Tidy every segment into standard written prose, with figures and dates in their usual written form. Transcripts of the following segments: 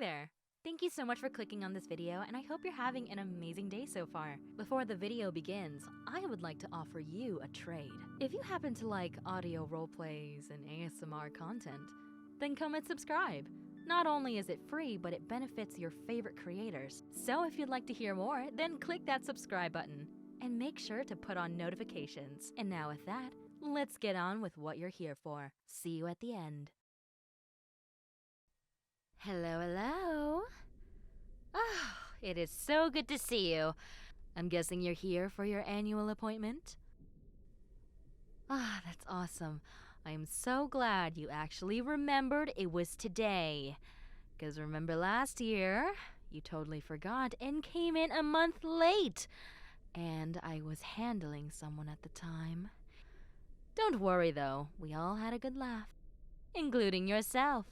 there! Thank you so much for clicking on this video, and I hope you're having an amazing day so far. Before the video begins, I would like to offer you a trade. If you happen to like audio roleplays and ASMR content, then come and subscribe. Not only is it free, but it benefits your favorite creators. So if you'd like to hear more, then click that subscribe button. And make sure to put on notifications. And now with that, let's get on with what you're here for. See you at the end. Hello. Oh, it is so good to see you. I'm guessing you're here for your annual appointment? Ah, that's awesome. I am so glad you actually remembered it was today. Because remember last year, you totally forgot and came in a month late. And I was handling someone at the time. Don't worry though, we all had a good laugh. Including yourself.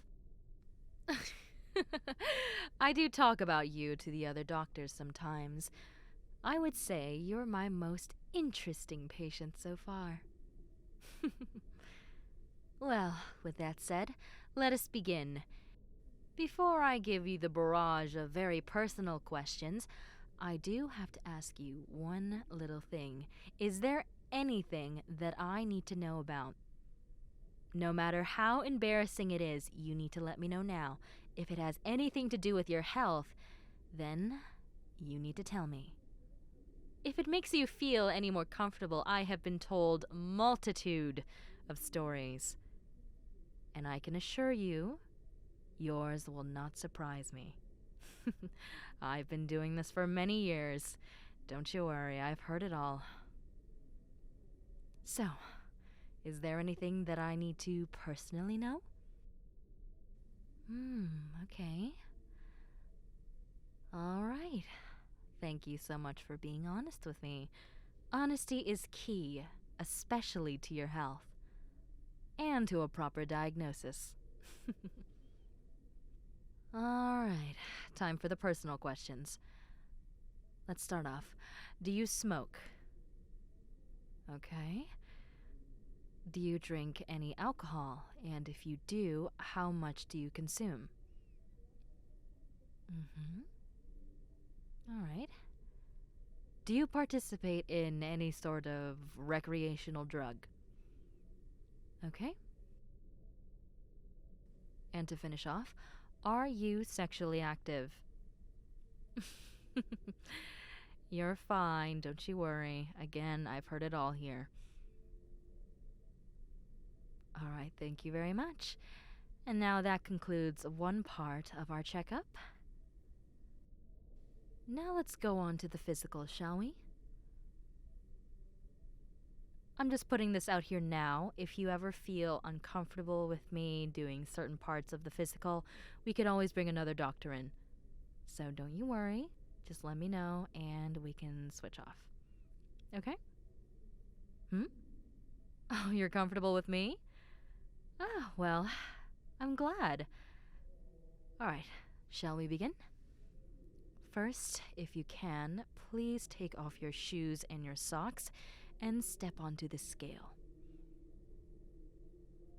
I do talk about you to the other doctors sometimes. I would say you're my most interesting patient so far. Well, with that said, let us begin. Before I give you the barrage of very personal questions, I do have to ask you one little thing. Is there anything that I need to know about? No matter how embarrassing it is, you need to let me know now. If it has anything to do with your health, then you need to tell me. If it makes you feel any more comfortable, I have been told multitude of stories. And I can assure you, yours will not surprise me. I've been doing this for many years. Don't you worry, I've heard it all. So, is there anything that I need to personally know? Okay. All right. Thank you so much for being honest with me. Honesty is key, especially to your health. And to a proper diagnosis. All right, time for the personal questions. Let's start off. Do you smoke? Okay. Do you drink any alcohol? And if you do, how much do you consume? All right. Do you participate in any sort of recreational drug? Okay. And to finish off, are you sexually active? You're fine, don't you worry. Again, I've heard it all here. All right, thank you very much. And now that concludes one part of our checkup. Now let's go on to the physical, shall we? I'm just putting this out here now. If you ever feel uncomfortable with me doing certain parts of the physical, we could always bring another doctor in. So don't you worry. Just let me know and we can switch off. Okay? Oh, you're comfortable with me? Oh, well, I'm glad. All right, shall we begin? First, if you can, please take off your shoes and your socks and step onto the scale.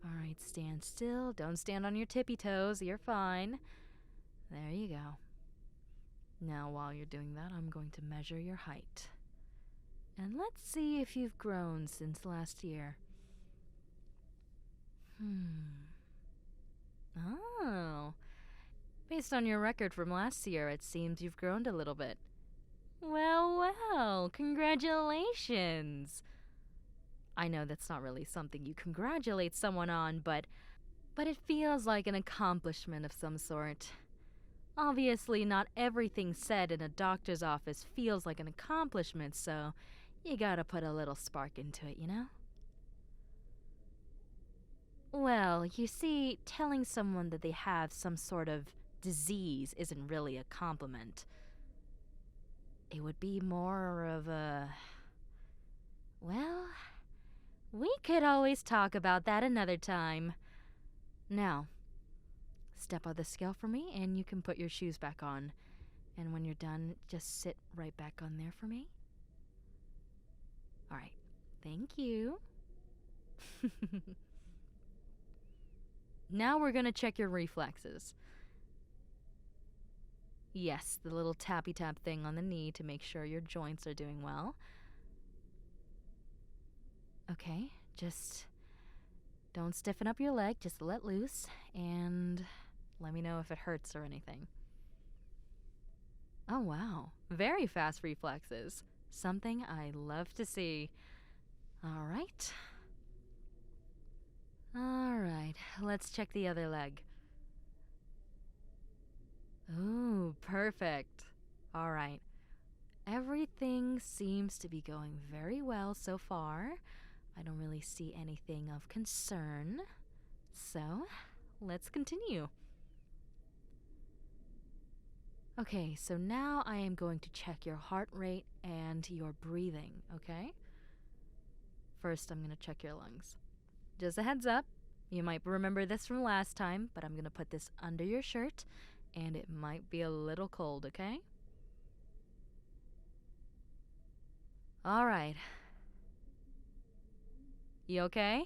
All right, stand still. Don't stand on your tippy toes. You're fine. There you go. Now, while you're doing that, I'm going to measure your height. And let's see if you've grown since last year. Oh. Based on your record from last year, it seems you've grown a little bit. Well, congratulations. I know that's not really something you congratulate someone on, but it feels like an accomplishment of some sort. Obviously, not everything said in a doctor's office feels like an accomplishment, so you gotta put a little spark into it, you know? Well, you see, telling someone that they have some sort of disease isn't really a compliment. It would be more of a... Well, we could always talk about that another time. Now, step on the scale for me and you can put your shoes back on. And when you're done, just sit right back on there for me. All right, thank you. Now we're gonna check your reflexes. Yes, the little tappy tap thing on the knee to make sure your joints are doing well. Okay, just don't stiffen up your leg, just let loose and let me know if it hurts or anything. Oh, wow. Very fast reflexes. Something I love to see. All right. All right, let's check the other leg. Ooh, perfect. All right. Everything seems to be going very well so far. I don't really see anything of concern. So, let's continue. Okay, so now I am going to check your heart rate and your breathing, okay? First, I'm going to check your lungs. Just a heads up, you might remember this from last time, but I'm going to put this under your shirt, and it might be a little cold, okay? All right. You okay?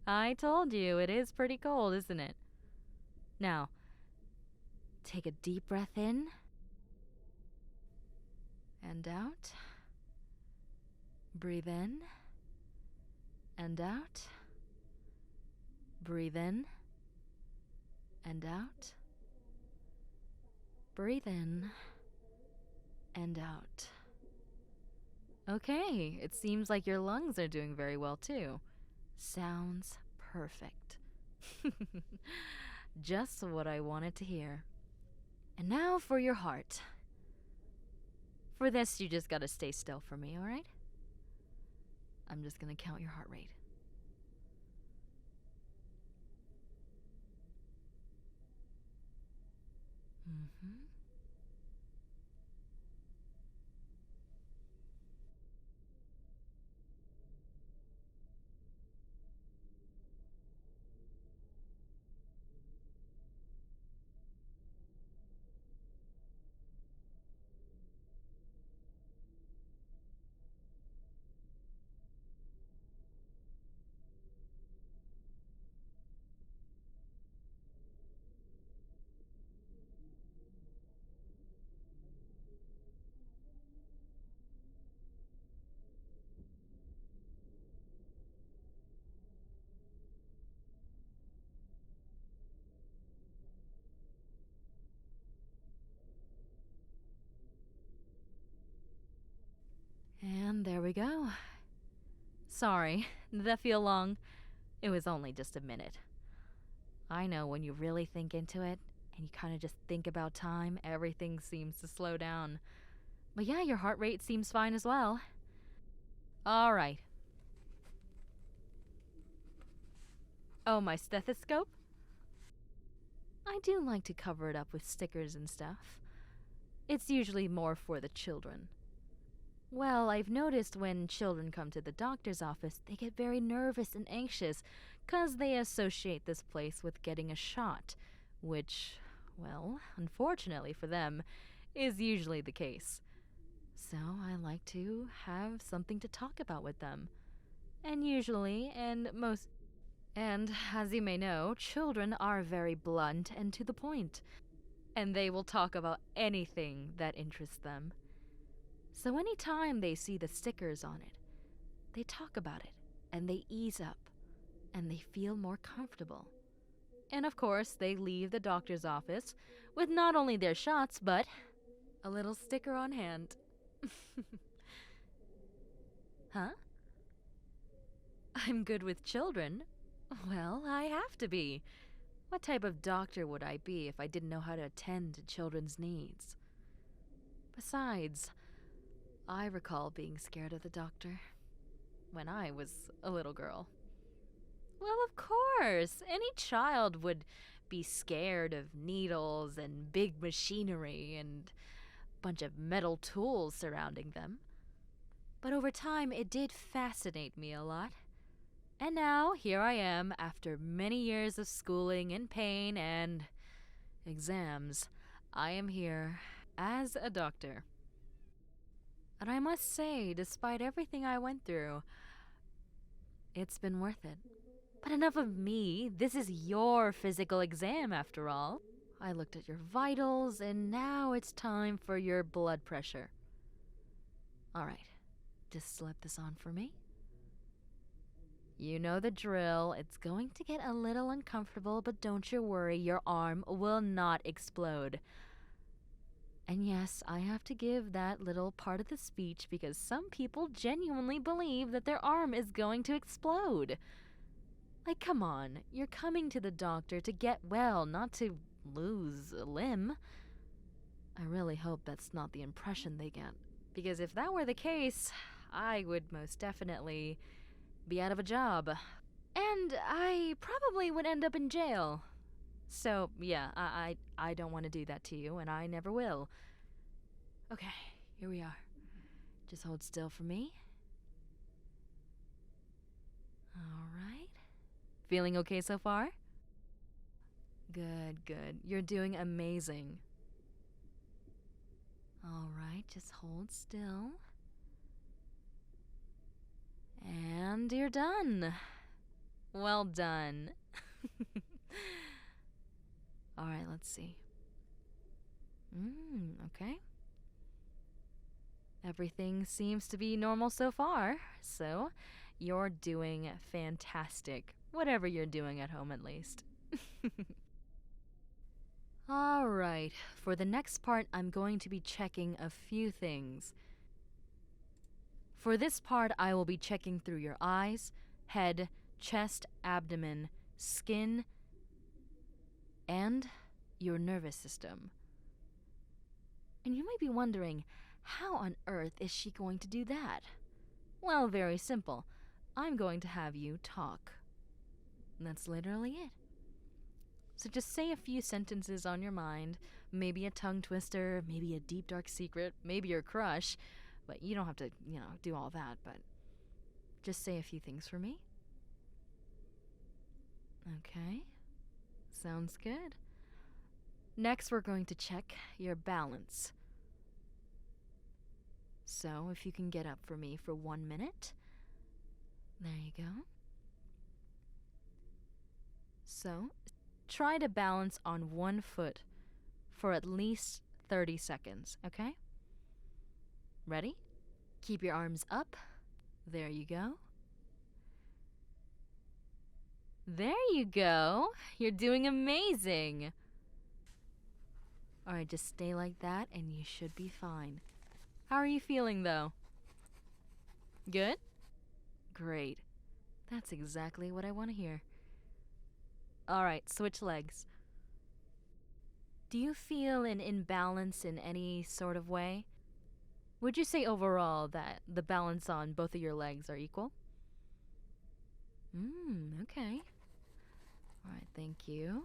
I told you, it is pretty cold, isn't it? Now, take a deep breath in and out. Breathe in and out. Breathe in and out. Breathe in and out. Okay, it seems like your lungs are doing very well too. Sounds perfect. Just what I wanted to hear. And now for your heart. For this, you just gotta stay still for me, alright? I'm just gonna count your heart rate. Mm-hmm. And there we go. Sorry, did that feel long? It was only just a minute. I know when you really think into it, and you kind of just think about time, everything seems to slow down. But yeah, your heart rate seems fine as well. All right. Oh, my stethoscope? I do like to cover it up with stickers and stuff. It's usually more for the children. Well, I've noticed when children come to the doctor's office, they get very nervous and anxious because they associate this place with getting a shot, which, well, unfortunately for them, is usually the case. So I like to have something to talk about with them. And usually, and as you may know, children are very blunt and to the point, and they will talk about anything that interests them. So anytime they see the stickers on it, they talk about it, and they ease up, and they feel more comfortable. And of course, they leave the doctor's office with not only their shots, but a little sticker on hand. Huh? I'm good with children? Well, I have to be. What type of doctor would I be if I didn't know how to attend to children's needs? Besides, I recall being scared of the doctor when I was a little girl. Well, of course, any child would be scared of needles and big machinery and a bunch of metal tools surrounding them. But over time, it did fascinate me a lot. And now, here I am, after many years of schooling and pain and exams. I am here as a doctor. And I must say, despite everything I went through, it's been worth it. But enough of me. This is your physical exam, after all. I looked at your vitals, and now it's time for your blood pressure. All right, just slip this on for me. You know the drill. It's going to get a little uncomfortable, but don't you worry, your arm will not explode. And yes, I have to give that little part of the speech because some people genuinely believe that their arm is going to explode. Like, come on, you're coming to the doctor to get well, not to lose a limb. I really hope that's not the impression they get. Because if that were the case, I would most definitely be out of a job. And I probably would end up in jail. So, yeah, I don't want to do that to you, and I never will. Okay, here we are. Just hold still for me. All right. Feeling okay so far? Good, good. You're doing amazing. All right, just hold still. And you're done. Well done. All right, let's see. Okay. Everything seems to be normal so far, so you're doing fantastic. Whatever you're doing at home, at least. All right, for the next part, I'm going to be checking a few things. For this part, I will be checking through your eyes, head, chest, abdomen, skin, and your nervous system. And you might be wondering, how on earth is she going to do that? Well, very simple. I'm going to have you talk. And that's literally it. So just say a few sentences on your mind, maybe a tongue twister, maybe a deep dark secret, maybe your crush, but you don't have to, do all that, but just say a few things for me. Okay, sounds good. Next, we're going to check your balance. So if you can get up for me for 1 minute. There you go. So try to balance on one foot for at least 30 seconds, okay? Ready? Keep your arms up. There you go. There you go. You're doing amazing. All right, just stay like that and you should be fine. How are you feeling though? Good? Great. That's exactly what I want to hear. All right, switch legs. Do you feel an imbalance in any sort of way? Would you say overall that the balance on both of your legs are equal? Okay. All right, thank you.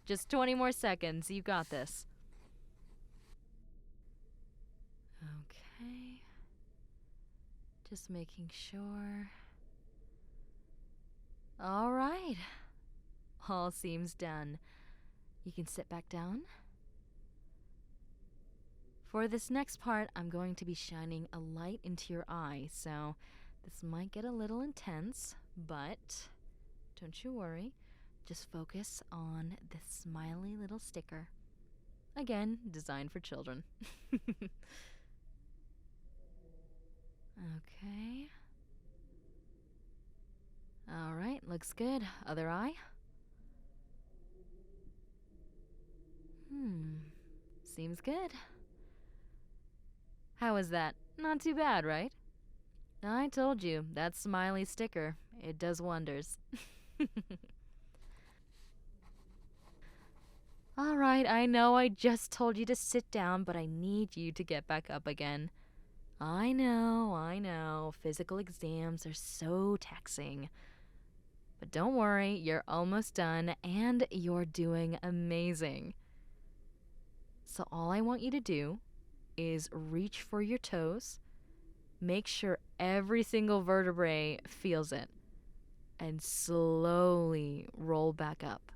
Just 20 more seconds. You got this. Okay. Just making sure. All right. All seems done. You can sit back down. For this next part, I'm going to be shining a light into your eye, so this might get a little intense, but don't you worry. Just focus on this smiley little sticker. Again, designed for children. Okay. All right, looks good. Other eye. Seems good. How was that? Not too bad, right? I told you, that smiley sticker, it does wonders. All right, I know I just told you to sit down, but I need you to get back up again. I know. Physical exams are so taxing. But don't worry, you're almost done, and you're doing amazing. So all I want you to do is reach for your toes, make sure every single vertebrae feels it, and slowly roll back up.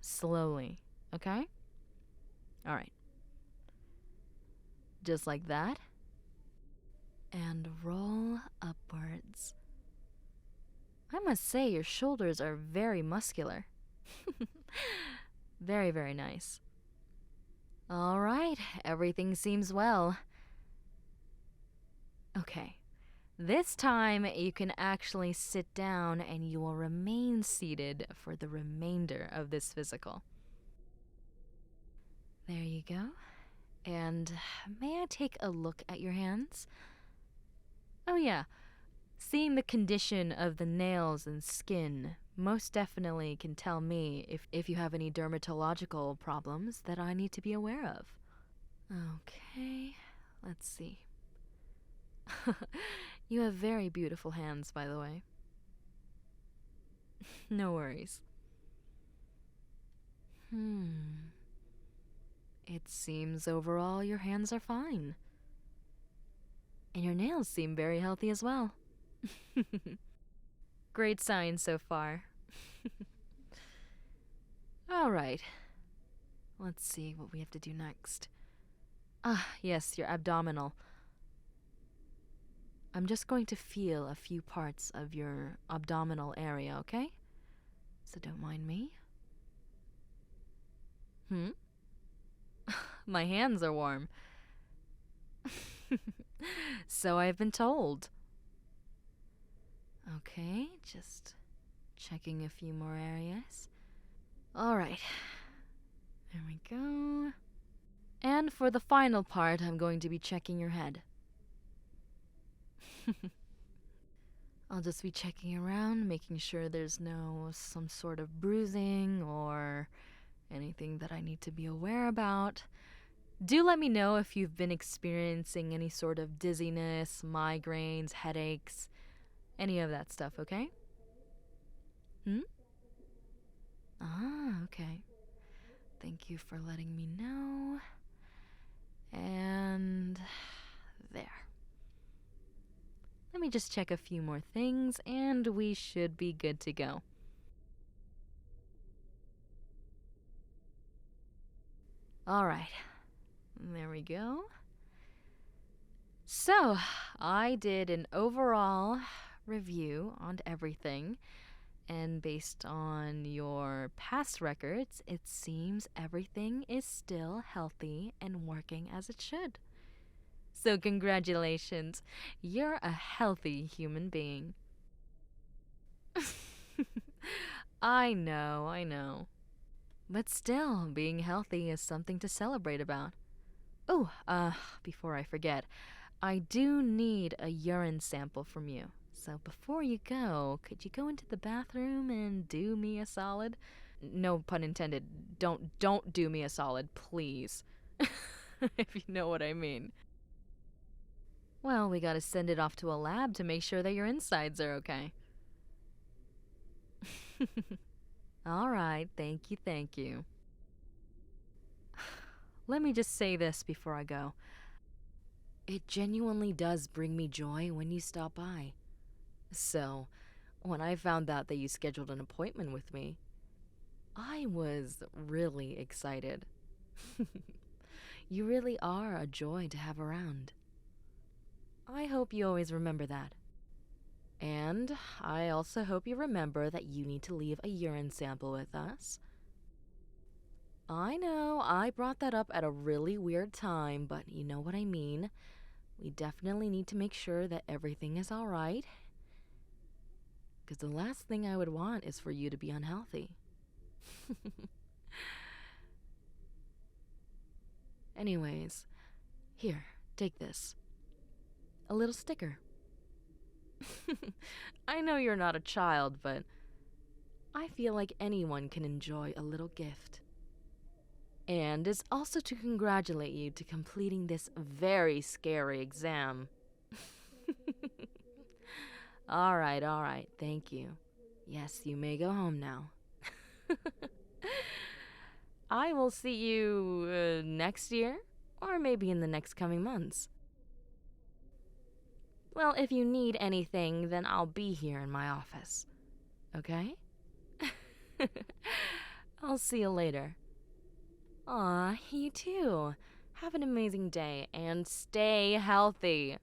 Slowly, okay? All right. Just like that. And roll upwards. I must say, your shoulders are very muscular. Very, very nice. All right, everything seems well. Okay. This time you can actually sit down and you will remain seated for the remainder of this physical. There you go. And may I take a look at your hands? Oh, yeah. Seeing the condition of the nails and skin most definitely can tell me if you have any dermatological problems that I need to be aware of. Okay, let's see. You have very beautiful hands, by the way. No worries. It seems overall your hands are fine. And your nails seem very healthy as well. Great sign so far. All right. Let's see what we have to do next. Ah, yes, your abdominal. I'm just going to feel a few parts of your abdominal area, okay? So don't mind me. My hands are warm. So I've been told. Okay, just checking a few more areas. All right. There we go. And for the final part, I'm going to be checking your head. I'll just be checking around, making sure there's no some sort of bruising or anything that I need to be aware about. Do let me know if you've been experiencing any sort of dizziness, migraines, headaches, any of that stuff, okay? Ah, okay. Thank you for letting me know. And there. Let me just check a few more things, and we should be good to go. All right. There we go. So, I did an overall review on everything, and based on your past records, it seems everything is still healthy and working as it should. So, congratulations. You're a healthy human being. I know, I know. But still, being healthy is something to celebrate about. Oh, before I forget, I do need a urine sample from you. So before you go, could you go into the bathroom and do me a solid? No pun intended. Don't do me a solid, please. If you know what I mean. Well, we gotta send it off to a lab to make sure that your insides are okay. All right, thank you, thank you. Let me just say this before I go. It genuinely does bring me joy when you stop by. So, when I found out that you scheduled an appointment with me, I was really excited. You really are a joy to have around. I hope you always remember that. And I also hope you remember that you need to leave a urine sample with us. I know I brought that up at a really weird time, but you know what I mean. We definitely need to make sure that everything is all right. Because the last thing I would want is for you to be unhealthy. Anyways, here, take this. A little sticker. I know you're not a child, but I feel like anyone can enjoy a little gift. And it's also to congratulate you to completing this very scary exam. All right, thank you. Yes, you may go home now. I will see you next year, or maybe in the next coming months. Well, if you need anything, then I'll be here in my office. Okay? I'll see you later. Aw, you too. Have an amazing day and stay healthy.